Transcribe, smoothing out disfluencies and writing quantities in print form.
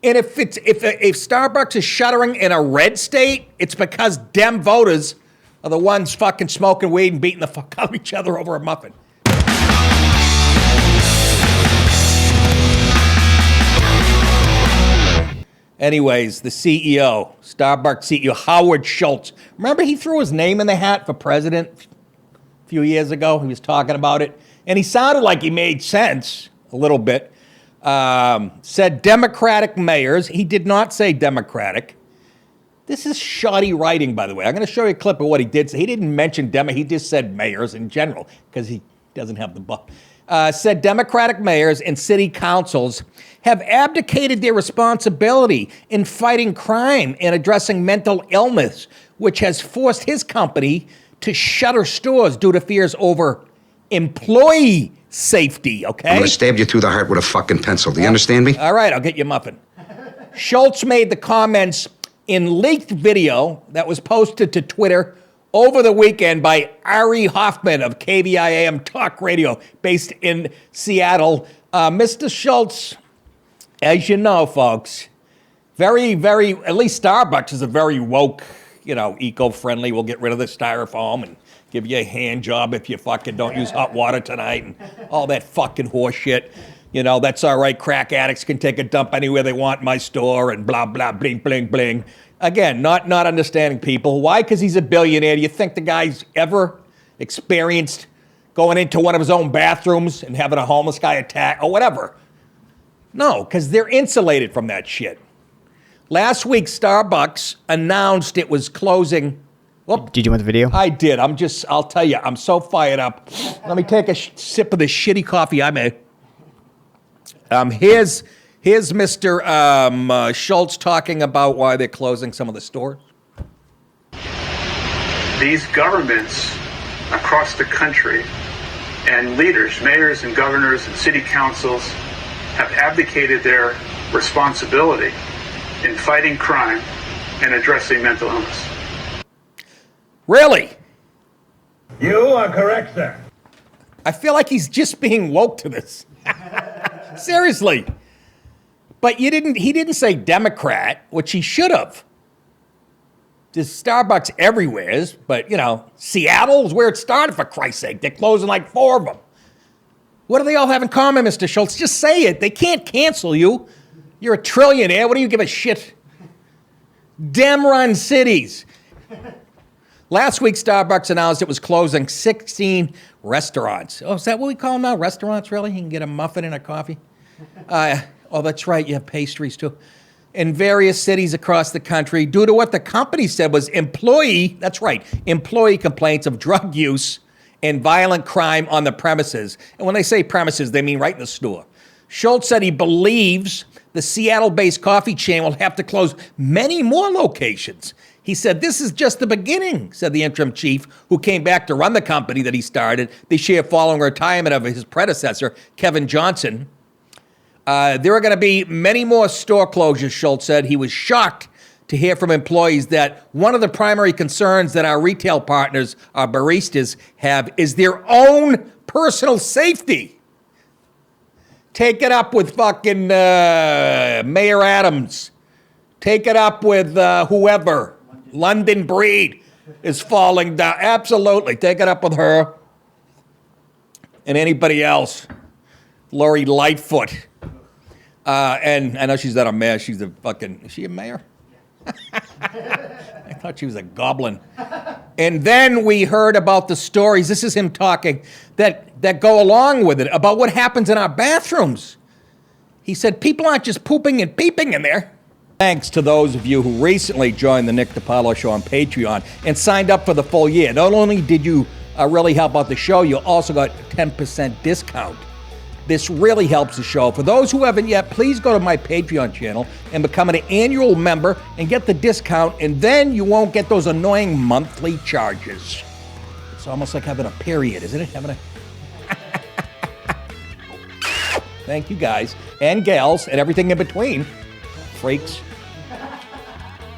And if Starbucks is shuttering in a red state, it's because Dem voters are the ones fucking smoking weed and beating the fuck out of each other over a muffin. Anyways, the CEO, Starbucks CEO, Howard Schultz. Remember he threw his name in the hat for president a few years ago? He was talking about it. And he sounded like he made sense a little bit. Said Democratic mayors. He did not say Democratic. This is shoddy writing, by the way. I'm going to show you a clip of what he did say. He didn't mention he just said mayors in general because he doesn't have the book. Said Democratic mayors and city councils have abdicated their responsibility in fighting crime and addressing mental illness, which has forced his company to shutter stores due to fears over employee safety, okay? I'm gonna stab you through the heart with a fucking pencil. Do you understand me? All right, I'll get you a muffin. Schultz made the comments in leaked video that was posted to Twitter over the weekend by Ari Hoffman of KVIAM Talk Radio, based in Seattle. Mr. Schultz, as you know, folks, very, at least Starbucks is a very woke, eco-friendly. We'll get rid of the styrofoam and give you a hand job if you fucking don't use hot water tonight and all that fucking horse shit. That's all right. Crack addicts can take a dump anywhere they want in my store and blah, blah, bling, bling, bling. Again, not understanding people. Why? Because he's a billionaire. Do you think the guy's ever experienced going into one of his own bathrooms and having a homeless guy attack or whatever? No, because they're insulated from that shit. Last week, Starbucks announced it was closing. Whoop. Did you want the video? I did. I'll tell you, I'm so fired up. Let me take a sip of this shitty coffee I made. Here's Mr. Schultz talking about why they're closing some of the stores. These governments across the country and leaders, mayors and governors and city councils have abdicated their responsibility in fighting crime and addressing mental illness. Really? You are correct, sir. I feel like he's just being woke to this. Seriously. But he didn't say Democrat, which he should have. There's Starbucks everywhere, but, Seattle's where it started, for Christ's sake. They're closing like 4 of them. What do they all have in common, Mr. Schultz? Just say it. They can't cancel you. You're a trillionaire. What do you give a shit? Dem-run cities. Last week, Starbucks announced it was closing 16 restaurants. Oh, is that what we call them now? Restaurants, really? You can get a muffin and a coffee? Oh, that's right. You have pastries, too. In various cities across the country, due to what the company said was employee complaints of drug use and violent crime on the premises. And when they say premises, they mean right in the store. Schultz said he believes the Seattle-based coffee chain will have to close many more locations. He said, this is just the beginning, said the interim chief, who came back to run the company that he started this year following retirement of his predecessor, Kevin Johnson. There are going to be many more store closures, Schultz said. He was shocked to hear from employees that one of the primary concerns that our retail partners, our baristas, have is their own personal safety. Take it up with fucking Mayor Adams. Take it up with whoever. London Breed is falling down. Absolutely. Take it up with her and anybody else. Lori Lightfoot. And I know she's not a mayor. She's a fucking, is she a mayor? I thought she was a goblin. And then we heard about the stories, this is him talking, that go along with it, about what happens in our bathrooms. He said people aren't just pooping and peeping in there. Thanks to those of you who recently joined the Nick DiPaolo Show on Patreon and signed up for the full year. Not only did you really help out the show, you also got 10% discount. This really helps the show. For those who haven't yet, please go to my Patreon channel and become an annual member and get the discount, and then you won't get those annoying monthly charges. It's almost like having a period, isn't it? Thank you guys and gals and everything in between. Freaks.